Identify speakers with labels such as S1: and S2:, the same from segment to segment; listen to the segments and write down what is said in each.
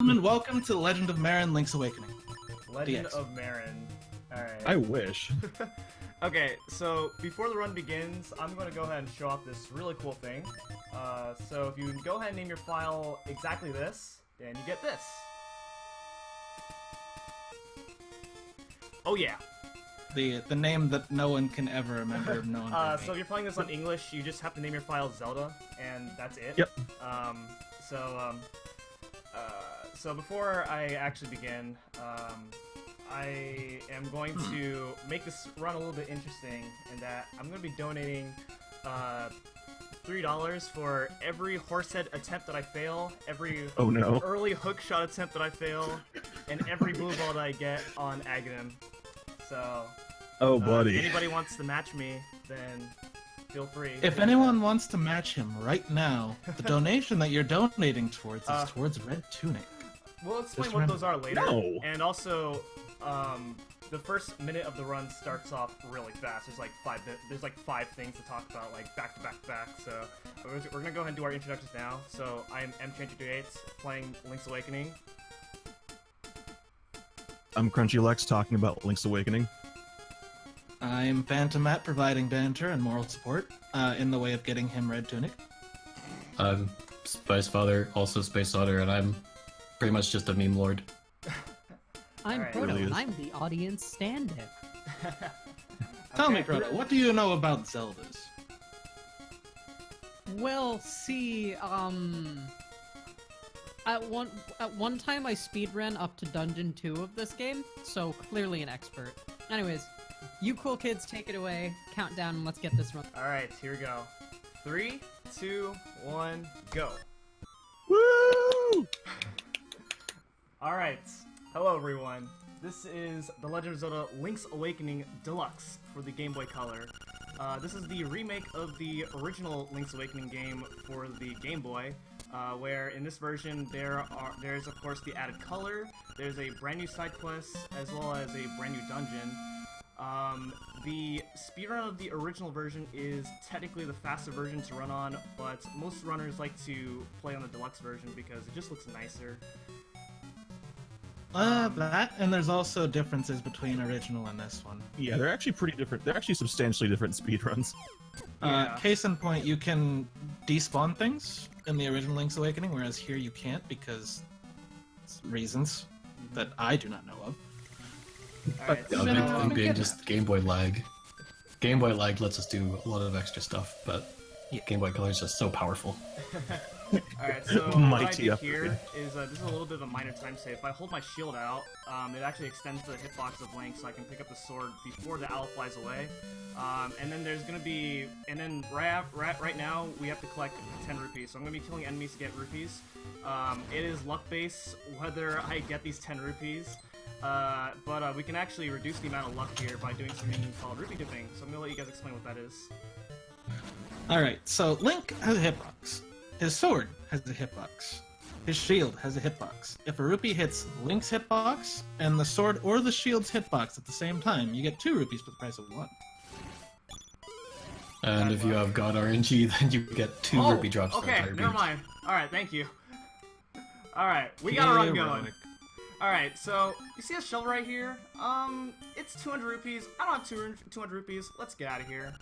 S1: gentlemen, welcome to Legend of Marin: Link's Awakening.
S2: Legend
S1: DX.
S2: of Marin. Alright.
S3: I wish.
S2: Okay, so before the run begins, I'm going to go ahead and show off this really cool thing. So if you go ahead and name your file exactly this, then you get this. Oh yeah.
S1: The name that no one can ever remember. No one.
S2: So if you're playing this on English, you just have to name your file Zelda, and that's it.
S3: Yep.
S2: So before I actually begin, I am going to make this run a little bit interesting in that I'm going to be donating $3 for every horsehead attempt that I fail, every early hook shot attempt that I fail, and every blue ball that I get on Aghanim. So,
S3: buddy.
S2: if anybody wants to match me, then feel free.
S1: If anyone wants to match him right now, the donation that you're donating towards is towards Red Tunic.
S2: We'll explain what those are later.
S3: No.
S2: And also, the first minute of the run starts off really fast. There's like five things to talk about, like back to back to back. So we're gonna go ahead and do our introductions now. So I'm mchan338, playing Link's Awakening.
S3: I'm Crunchy Lex talking about Link's Awakening.
S1: I'm Phantom Matt, providing banter and moral support in the way of getting him Red Tunic.
S4: I'm Spice Father, also Space Otter, and I'm pretty much just a meme lord.
S5: I'm
S2: Alright.
S5: Proto,
S3: Really is.
S5: and I'm the audience stand-in.
S1: Tell me, Proto, what do you know about Zeldas?
S5: Well, see, at one time I speedran up to Dungeon 2 of this game, so clearly an expert. Anyways, you cool kids take it away, count down, and let's get this run.
S2: Alright, here we go. 3, 2, 1, go.
S3: Woo!
S2: Alright, hello everyone. This is The Legend of Zelda Link's Awakening Deluxe for the Game Boy Color. This is the remake of the original Link's Awakening game for the Game Boy, where in this version there's of course the added color, there's a brand new side quest, as well as a brand new dungeon. The speedrun of the original version is technically the faster version to run on, but most runners like to play on the deluxe version because it just looks nicer.
S1: That, and there's also differences between original and this one.
S3: Yeah, they're actually pretty different. They're actually substantially different speedruns.
S2: Yeah.
S1: Case in point, you can despawn things in the original Link's Awakening, whereas here you can't because reasons that I do not know of.
S2: Alright,
S4: The
S2: so,
S4: big thing being just Game Boy lag. Game Boy lag lets us do a lot of extra stuff, but Game Boy Color is just so powerful.
S2: Alright, so what I
S3: Mighty
S2: did
S3: upgrade.
S2: here is, this is a little bit of a minor time save. If I hold my shield out, it actually extends the hitbox of Link so I can pick up the sword before the owl flies away. And then there's gonna be, and then right now, we have to collect 10 rupees. So I'm gonna be killing enemies to get rupees. It is luck-based whether I get these 10 rupees. But we can actually reduce the amount of luck here by doing something called rupee dipping. So I'm gonna let you guys explain what that is.
S1: Alright, so Link has a hitbox. His sword has a hitbox. His shield has a hitbox. If a rupee hits Link's hitbox and the sword or the shield's hitbox at the same time, you get 2 rupees for the price of 1.
S4: And if you have God RNG, then you get 2 rupee drops for
S2: Okay,
S4: entire
S2: never
S4: beat.
S2: mind. Alright, thank you. Alright, we got a run going.
S1: Heroic.
S2: Alright, so, you see a shovel right here? It's 200 rupees. I don't have 200 rupees. Let's get out of here.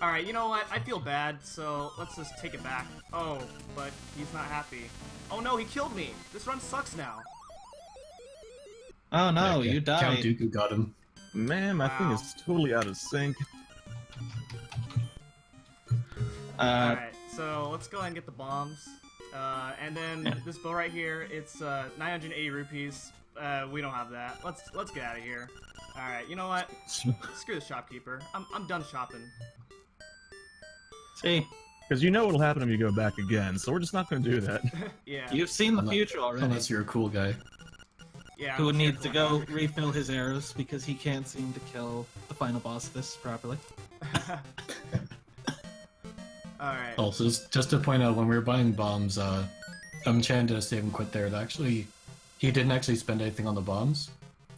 S2: Alright, you know what? I feel bad, so let's just take it back. Oh, but he's not happy. Oh no, he killed me! This run sucks now.
S1: Oh no,
S4: Yeah,
S1: you
S4: Count
S1: died.
S4: Dooku got him.
S3: Man, my thing
S2: Wow.
S3: is totally out of sync.
S2: Alright, so let's go ahead and get the bombs. And then this bow right here, it's 980 rupees. We don't have that. Let's get out of here. Alright, you know what? Screw the shopkeeper. I'm done shopping.
S1: See,
S3: Because you know what'll happen if you go back again, so we're just not going to do that.
S2: Yeah.
S1: you've seen the future already.
S4: Unless you're a cool guy.
S2: Yeah.
S1: Who
S2: I'm
S1: needs to
S2: sure.
S1: go refill his arrows because he can't seem to kill the final boss of this properly.
S2: Alright.
S4: Also, just to point out, when we were buying bombs, Chan did a save and quit there. He didn't actually spend anything on the bombs,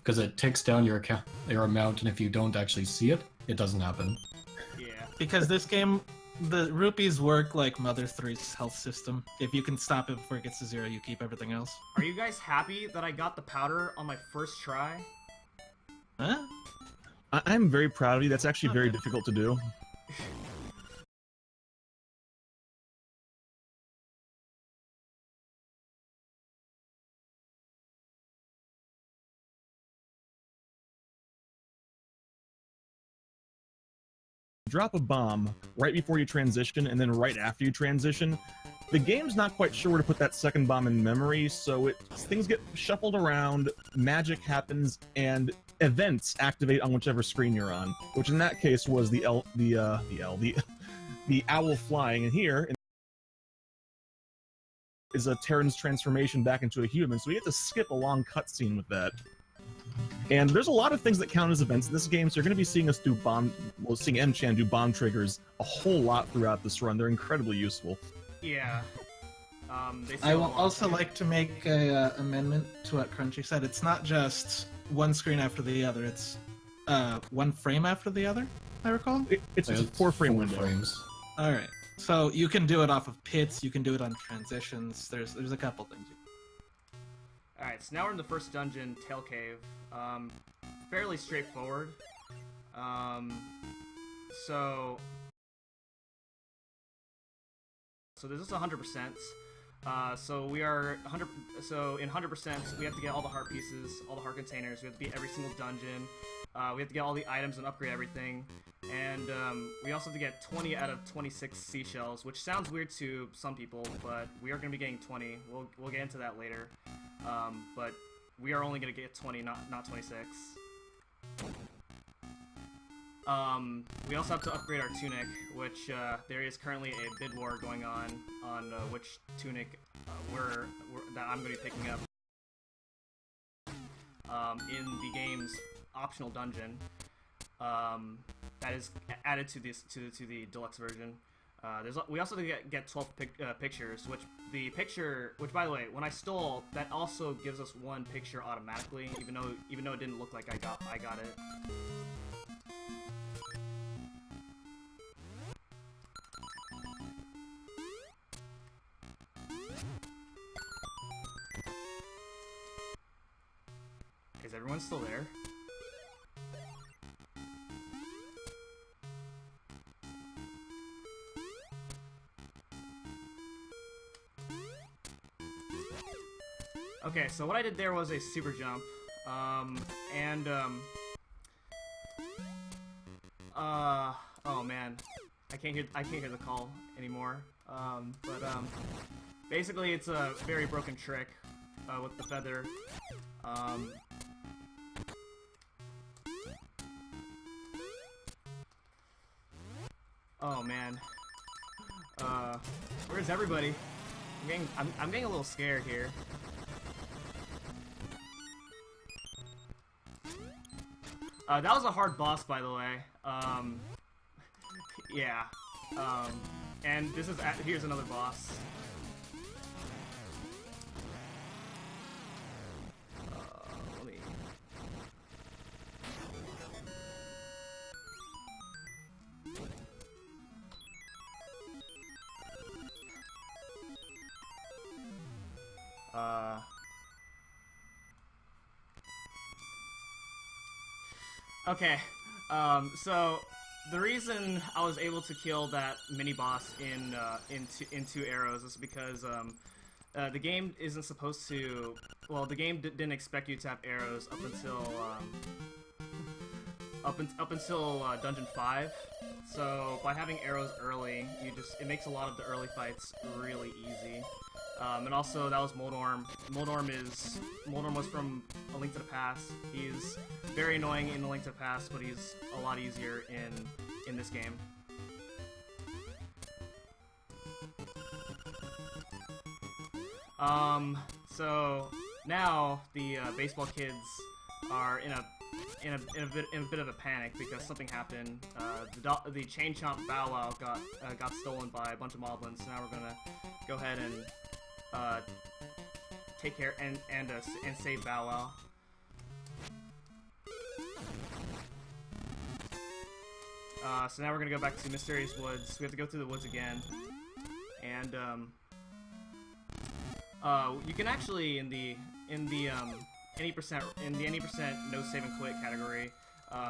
S4: because it takes down your amount, and if you don't actually see it, it doesn't happen.
S2: Yeah.
S1: Because this game the rupees work like Mother 3's health system. If you can stop it before it gets to 0, you keep everything else.
S2: Are you guys happy that I got the powder on my first try?
S1: Huh?
S3: I'm very proud of you. That's actually very difficult to do. Drop a bomb right before you transition and then right after you transition. The game's not quite sure where to put that second bomb in memory, so things get shuffled around, magic happens, and events activate on whichever screen you're on. Which in that case was the owl flying, and here is a Terran's transformation back into a human. So we get to skip a long cutscene with that. And there's a lot of things that count as events in this game, so you're going to be seeing us do seeing mchan do bomb triggers a whole lot throughout this run. They're incredibly useful.
S2: Yeah. They
S1: I
S2: say
S1: will
S2: a lot.
S1: also like to make a amendment to what Crunchy said. It's not just one screen after the other. It's one frame after the other, I recall.
S3: It's a 4-frame window.
S4: frames.
S1: All right. So you can do it off of pits. You can do it on transitions. There's a couple things.
S2: Alright, so now we're in the first dungeon, Tail Cave. Fairly straightforward. So this is 100%. So we are 100. So in 100%, we have to get all the heart pieces, all the heart containers. We have to beat every single dungeon. We have to get all the items and upgrade everything. And we also have to get 20 out of 26 seashells, which sounds weird to some people, but we are going to be getting 20. We'll get into that later. But we are only going to get 20, not 26. We also have to upgrade our tunic, which there is currently a bid war going on which tunic that I'm going to be picking up in the game's optional dungeon. That is added to the deluxe version. We also have to get 12 pictures, which by the way, when I stole, that also gives us one picture automatically, even though it didn't look like I got it. Is everyone still there? Okay, so what I did there was a super jump, oh man, I can't hear the call anymore. Basically it's a very broken trick with the feather. Oh man, where's everybody? I'm getting a little scared here. That was a hard boss, by the way. Yeah. And here's another boss. Let me... Okay, so the reason I was able to kill that mini boss in 2 arrows is because the game isn't supposed to. Well, the game didn't expect you to have arrows up until Dungeon 5. So by having arrows early, it makes a lot of the early fights really easy. And also, that was Moldorm. Moldorm was from A Link to the Past. He's very annoying in A Link to the Past, but he's a lot easier in this game. So now the baseball kids are in a bit of a panic because something happened. The Chain Chomp Bow Wow got stolen by a bunch of moblins. So now we're gonna go ahead and take care and save Bow Wow. So now we're gonna go back to Mysterious Woods. We have to go through the woods again. And, you can actually, in the any percent no save and quit category,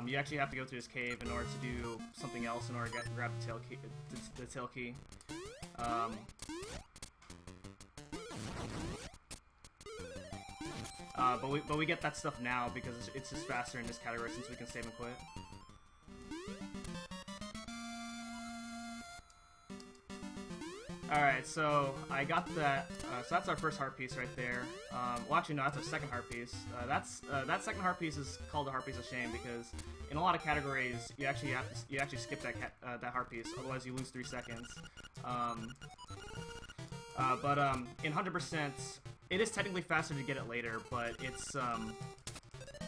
S2: you actually have to go through this cave in order to do something else in order to grab the tail key. The tail key. But we get that stuff now because it's just faster in this category since we can save and quit. Alright, so I got that, so that's our first heart piece right there. Well actually no, that's our second heart piece. That second heart piece is called the heart piece of shame because in a lot of categories you actually skip that heart piece, otherwise you lose 3 seconds. In 100%, it is technically faster to get it later, but it's,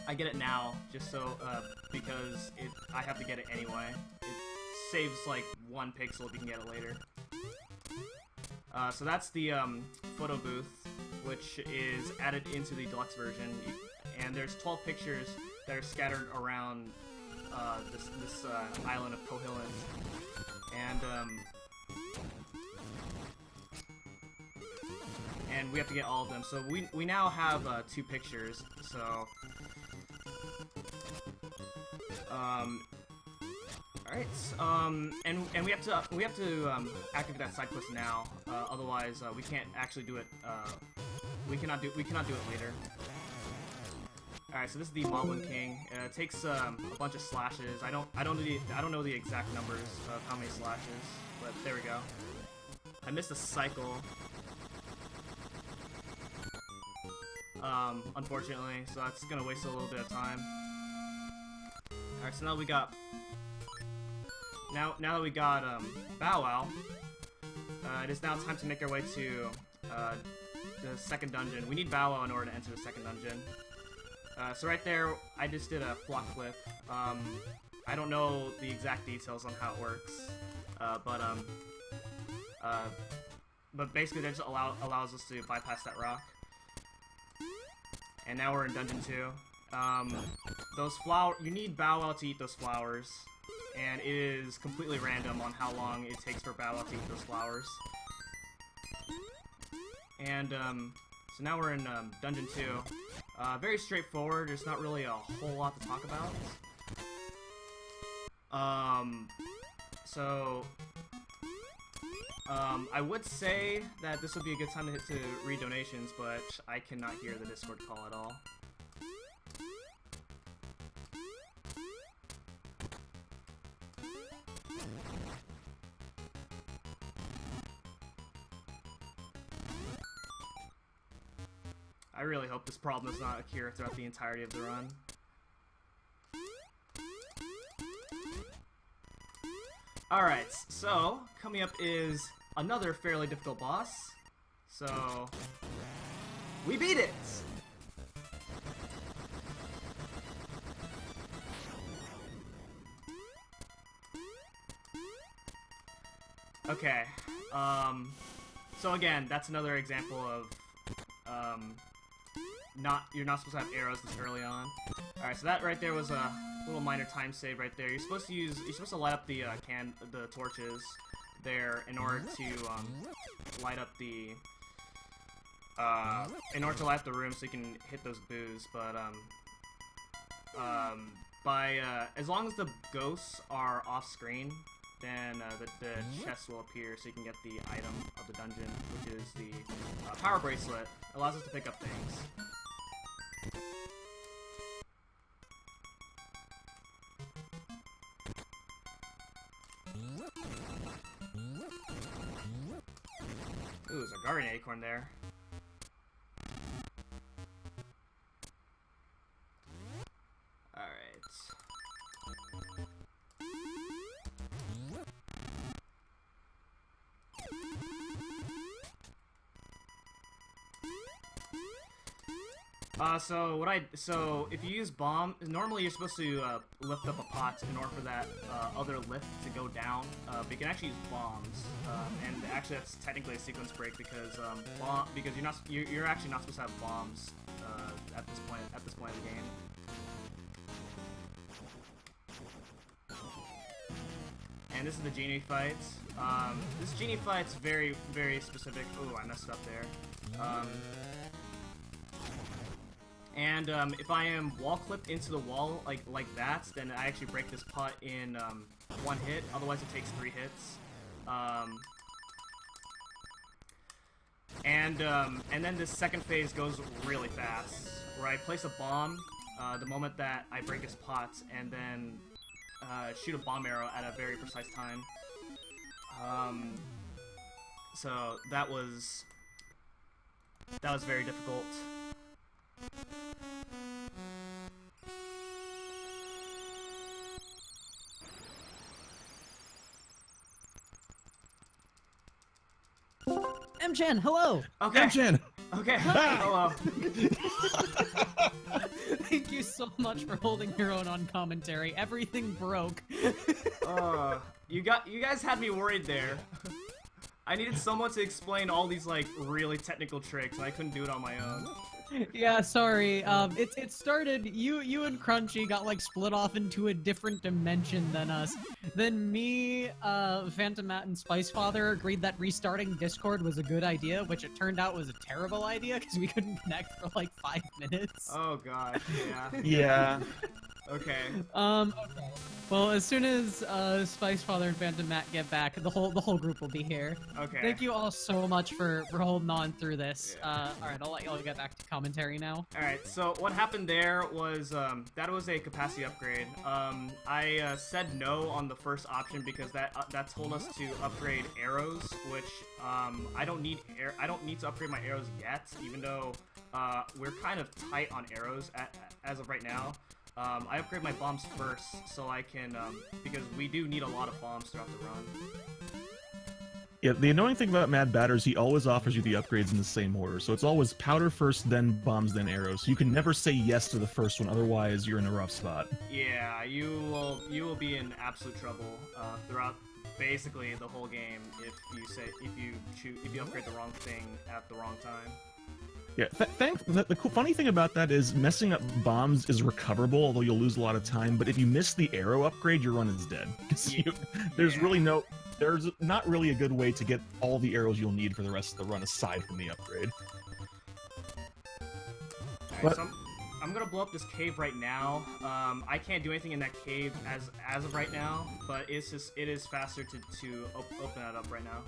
S2: I get it now just so, because I have to get it anyway. It saves like 1 pixel if you can get it later. So that's the photo booth, which is added into the deluxe version, and there's 12 pictures that are scattered around this island of Cohilant, and we have to get all of them. So we now have 2 pictures. So alright, and we have to activate that side quest now. Otherwise, we can't actually do it. We cannot do it later. Alright, so this is the Moblin King. It takes a bunch of slashes. I don't know the exact numbers of how many slashes, but there we go. I missed a cycle. Unfortunately, so that's gonna waste a little bit of time. Alright, so now we got. Now that we got Bow Wow, it is now time to make our way to the second dungeon. We need Bow Wow in order to enter the second dungeon. So right there, I just did a flock flip. I don't know the exact details on how it works, but basically that just allows us to bypass that rock. And now we're in dungeon 2. You need Bow Wow to eat those flowers. And it is completely random on how long it takes for Bow Wow to eat those flowers. And, so now we're in, Dungeon 2. Very straightforward, there's not really a whole lot to talk about. I would say that this would be a good time to read donations, but I cannot hear the Discord call at all. I really hope this problem does not occur throughout the entirety of the run. Alright, so coming up is another fairly difficult boss. So we beat it! Okay, so again, that's another example of, you're not supposed to have arrows this early on. Alright, so that right there was a little minor time save right there. You're supposed to light up the torches there in order to light up the room so you can hit those boos. But as long as the ghosts are off screen, then the chest will appear so you can get the item of the dungeon, which is the power bracelet. It allows us to pick up things. Ooh, there's a guardian acorn there. Alright. So if you use bomb, normally you're supposed to lift up a pot in order for that other lift to go down. But you can actually use bombs, and actually that's technically a sequence break because you're actually not supposed to have bombs at this point of the game. and this is the genie fight. This genie fight's very, very specific. Ooh, I messed up there. And if I am wall clipped into the wall like that, then I actually break this pot in one hit. Otherwise, it takes 3 hits. And then this second phase goes really fast, where I place a bomb the moment that I break this pot, and then shoot a bomb arrow at a very precise time. So that was very difficult.
S5: mchan, hello!
S2: Okay.
S3: Mchan!
S2: Okay. Hello.
S5: Thank you so much for holding your own on commentary. Everything broke.
S2: You guys had me worried there. I needed someone to explain all these like really technical tricks, and I couldn't do it on my own.
S5: Yeah, sorry. It started. You and Crunchy got like split off into a different dimension than us. Then me, Phantom Matt, and Spicefather agreed that restarting Discord was a good idea, which it turned out was a terrible idea because we couldn't connect for like 5 minutes.
S2: Oh god, yeah.
S3: Yeah.
S2: Okay.
S5: Okay. Well, as soon as Spicefather and Phantom Matt get back, the whole group will be here.
S2: Okay.
S5: Thank you all so much for holding on through this. All right, I'll let y'all get back to commentary now.
S2: Alright, so what happened there was, that was a capacity upgrade. I said no on the first option because that told us to upgrade arrows, which, I don't need to upgrade my arrows yet, even though, we're kind of tight on arrows as of right now. I upgrade my bombs first, so I can, because we do need a lot of bombs throughout the run.
S3: Yeah, the annoying thing about Mad Batter is he always offers you the upgrades in the same order. So it's always powder first, then bombs, then arrows. You can never say yes to the first one, otherwise you're in a rough spot.
S2: Yeah, you will be in absolute trouble throughout basically the whole game if you upgrade the wrong thing at the wrong time.
S3: Yeah, the funny thing about that is messing up bombs is recoverable, although you'll lose a lot of time. But if you miss the arrow upgrade, your run is dead. There's not really a good way to get all the arrows you'll need for the rest of the run aside from the upgrade.
S2: Alright, so I'm gonna blow up this cave right now. I can't do anything in that cave as of right now, but it is faster to open that up right now.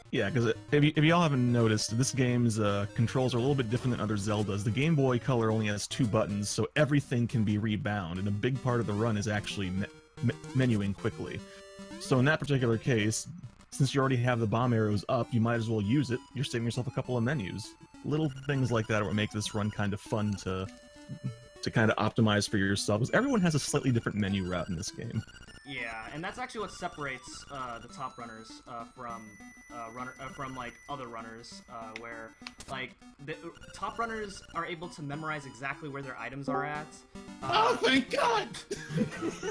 S3: Yeah, because if y'all haven't noticed, this game's controls are a little bit different than other Zeldas. The Game Boy Color only has 2 buttons, so everything can be rebound, and a big part of the run is actually menuing quickly. So in that particular case, since you already have the bomb arrows up, you might as well use it. You're saving yourself a couple of menus. Little things like that are what make this run kind of fun to kind of optimize for yourself, because everyone has a slightly different menu route in this game.
S2: Yeah, and that's actually what separates the top runners from like other runners, where like the top runners are able to memorize exactly where their items are at.
S1: Oh, thank God!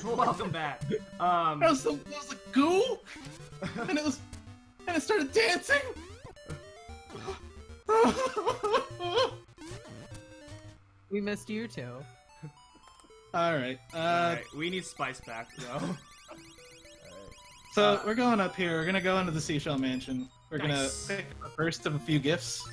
S2: Welcome back.
S1: That was a goo, and it started dancing.
S5: We missed you too.
S1: All right.
S2: Alright, we need Spice back though.
S1: So we're going up here. We're gonna go into the Seashell Mansion. We're
S2: Nice.
S1: gonna pick the first of a few gifts.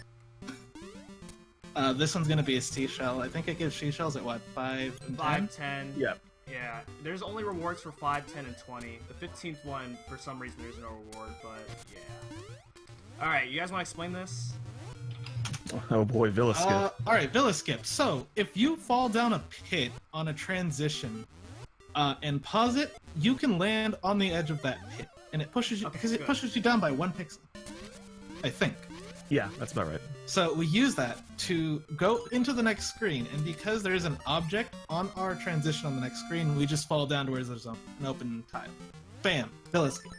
S1: This one's gonna be a seashell. I think it gives seashells at what, 5 and 10?
S2: 5, 10.
S3: Yeah.
S2: Yeah, there's only rewards for 5, 10, and 20. The 15th one, for some reason, there's no reward, but yeah. Alright, you guys want to explain this?
S3: Oh boy, Villa Skip.
S1: Alright, Villa Skip. So, if you fall down a pit on a transition and pause it, you can land on the edge of that pit. And it pushes you,
S2: Okay,
S1: because it
S2: good.
S1: pushes you down by 1 pixel. I think.
S3: Yeah, that's about right.
S1: So we use that to go into the next screen, and because there is an object on our transition on the next screen, we just fall down to where there's an open tile. Bam! Villa Escape.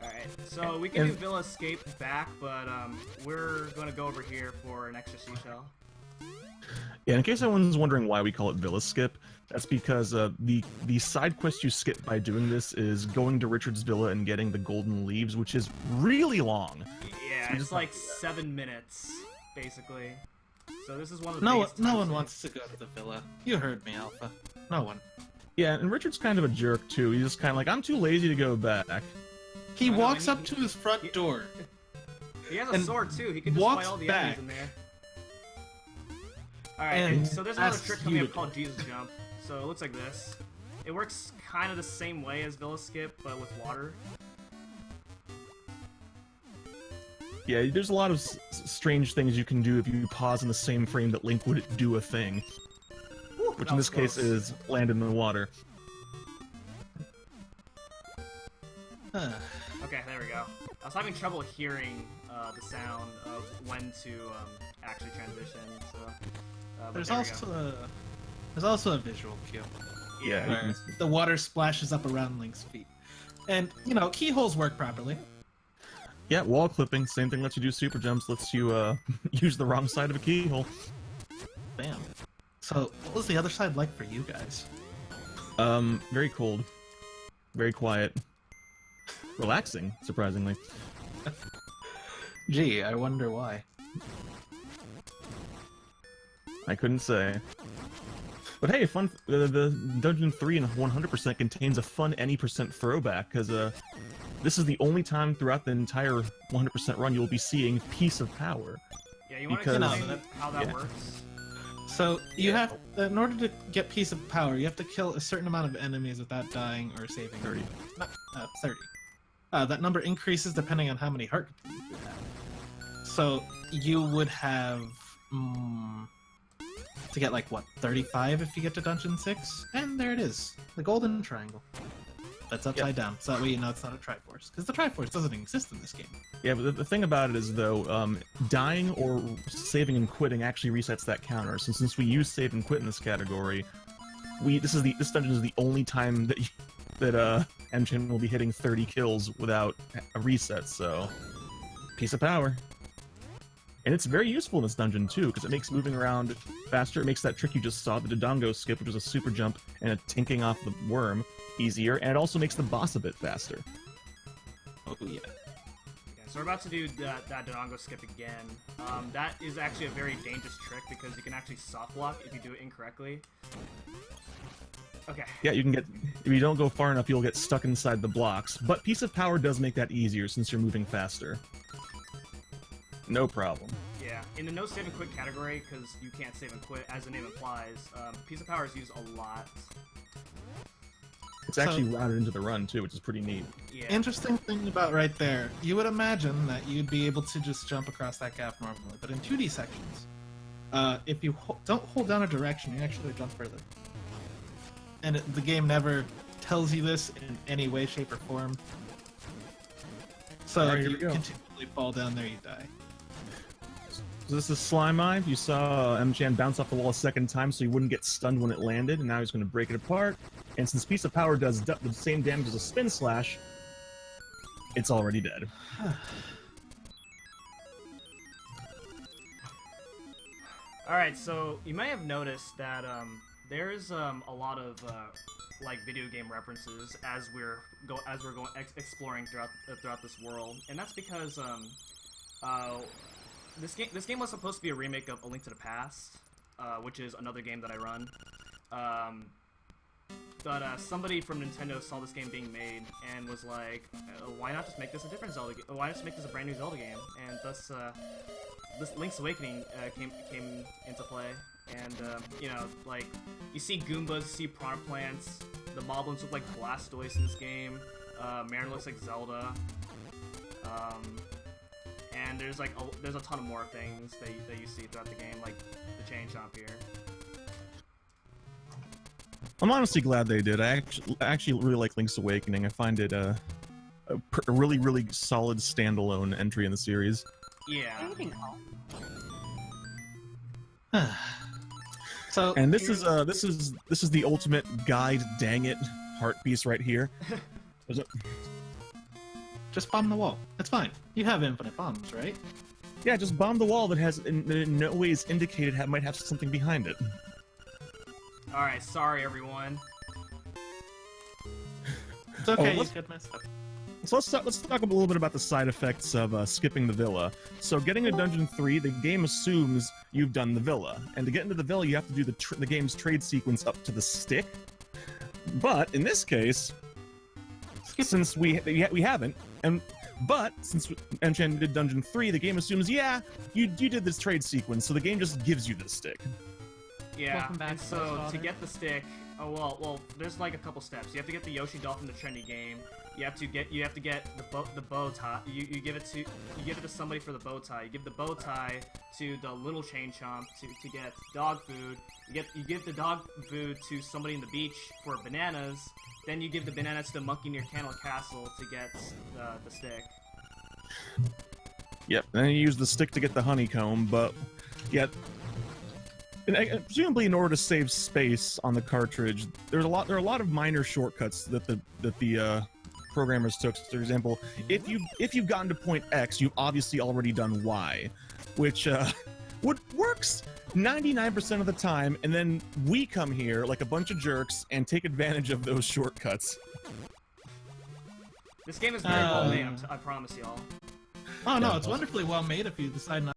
S2: Alright, so we can do Villa Escape back, but we're going to go over here for an extra seashell.
S3: Yeah, in case anyone's wondering why we call it Villa Skip, that's because the side quest you skip by doing this is going to Richard's Villa and getting the golden leaves, which is really long.
S2: Yeah,
S3: So
S2: it's
S3: just
S2: like 7 minutes, basically. So this is one of the
S1: No
S2: biggest
S1: one
S2: time
S1: wants to go to the villa. You heard me, Alpha. No one.
S3: Yeah, and Richard's kind of a jerk too. He's just kind of like, I'm too lazy to go back.
S1: He
S2: I know,
S1: walks
S2: and
S1: up to his front door.
S2: He has a
S1: And
S2: sword too. He can just
S1: walks
S2: fight all the
S1: back.
S2: enemies in there. Alright,
S1: And
S2: so there's another
S1: asks
S2: trick coming
S1: you
S2: up
S1: to-
S2: called Jesus Jump. So it looks like this. It works kind of the same way as Villa Skip, but with water.
S3: Yeah, there's a lot of strange things you can do if you pause in the same frame that Link would do a thing,
S2: Whew,
S3: which
S2: that
S3: in
S2: was
S3: this case
S2: close.
S3: is land in the water.
S2: Okay, there we go. I was having trouble hearing the sound of when to actually transition. So but
S1: There's
S2: there we go.
S1: there's also a visual cue
S3: Yeah, you
S1: where
S3: can-
S1: the water splashes up around Link's feet, and you know keyholes work properly.
S3: Yeah, wall clipping, same thing lets you do super jumps, lets you use the wrong side of a keyhole.
S1: Bam. So what was the other side like for you guys?
S3: Very cold. Very quiet. Relaxing, surprisingly.
S1: Gee, I wonder why.
S3: I couldn't say. But hey, fun. The Dungeon 3 and 100% contains a fun any percent throwback, because this is the only time throughout the entire 100% run you'll be seeing Piece of Power.
S2: Yeah, you want to
S3: because-
S2: explain how that
S3: yeah.
S2: works?
S1: So you have, in order to get Piece of Power, you have to kill a certain amount of enemies without dying or saving.
S3: 30.
S1: Not, 30. That number increases depending on how many heart containers you have. So you would have to get like what 35 if you get to Dungeon 6, and there it is, the golden triangle. That's upside down, so that way you know it's not a Triforce, because the Triforce doesn't exist in this game.
S3: Yeah, but the thing about it is, though, dying or saving and quitting actually resets that counter. So since we use save and quit in this category, this dungeon is the only time that mchan will be hitting 30 kills without a reset. So, Piece of Power. And it's very useful in this dungeon too, because it makes moving around faster. It makes that trick you just saw, the Dodongo skip, which was a super jump and a tinking off the worm, easier, and it also makes the boss a bit faster.
S1: Oh yeah.
S2: Okay, so we're about to do that Dodongo skip again. That is actually a very dangerous trick because you can actually soft block if you do it incorrectly. Okay.
S3: Yeah, you can get, if you don't go far enough, you'll get stuck inside the blocks, but Piece of Power does make that easier since you're moving faster. No problem.
S2: Yeah, in the no save and quit category, because you can't save and quit, as the name implies, Piece of Power is used a lot.
S3: It's actually routed into the run too, which is pretty neat.
S2: Yeah.
S1: Interesting thing about right there, you would imagine that you'd be able to just jump across that gap normally, but in 2D sections, if you don't hold down a direction, you actually jump further. And the game never tells you this in any way, shape, or form. So
S3: Alright,
S1: if
S3: here
S1: you
S3: we go.
S1: continually fall down there, you die.
S3: So this is Slime Eye. You saw mchan bounce off the wall a second time so he wouldn't get stunned when it landed, and now he's going to break it apart. And since Piece of Power does the same damage as a Spin Slash, it's already dead.
S2: Alright, so you may have noticed that there's a lot of like video game references as we're going exploring throughout this world, and that's because this game was supposed to be a remake of A Link to the Past, which is another game that I run. But somebody from Nintendo saw this game being made and was like, "Why not just make this a different Zelda? Why not just make this a brand new Zelda game?" And thus, this Link's Awakening came into play. And you know, like you see Goombas, you see Piranha Plants. The Moblins look like Blastoise in this game. Marin looks like Zelda. And there's a ton of more things that you see throughout the game, like the chain chomp here.
S3: I'm honestly glad they did. I actually really like Link's Awakening. I find it a really, really solid standalone entry in the series.
S2: Yeah.
S1: So
S3: And this is the ultimate guide, dang it, heart piece right here.
S1: just bomb the wall. It's fine. You have infinite bombs, right?
S3: Yeah, just bomb the wall that has in no ways indicated might have something behind it.
S2: Alright, sorry everyone.
S1: It's okay.
S3: let's-
S1: You could mess up.
S3: So let's talk a little bit about the side effects of skipping the villa. So getting to Dungeon 3, the game assumes you've done the villa, and to get into the villa, you have to do the game's trade sequence up to the stick. But in this case, since we haven't, but since Enchanted did Dungeon 3, the game assumes, yeah, you did this trade sequence, so the game just gives you this stick.
S2: Yeah,
S5: Welcome back,
S2: and so
S5: Spice
S2: to
S5: Father.
S2: get the stick, well, there's like a couple steps. You have to get the Yoshi doll from the trendy game. You have to get the bow tie. You give it to somebody for the bow tie. You give the bow tie to the little chain chomp to get dog food. You give the dog food to somebody in the beach for bananas. Then you give the bananas to the monkey near Candle Castle to get the stick.
S3: Yep, and then you use the stick to get the honeycomb, but yet, presumably in order to save space on the cartridge, there are a lot of minor shortcuts that the programmers took. For example, if you've gotten to point X, you've obviously already done Y, which works 99% of the time, and then we come here like a bunch of jerks and take advantage of those shortcuts.
S2: This game is very well made. I promise y'all.
S1: Oh no,
S4: Yeah.
S1: it's wonderfully well made if you decide not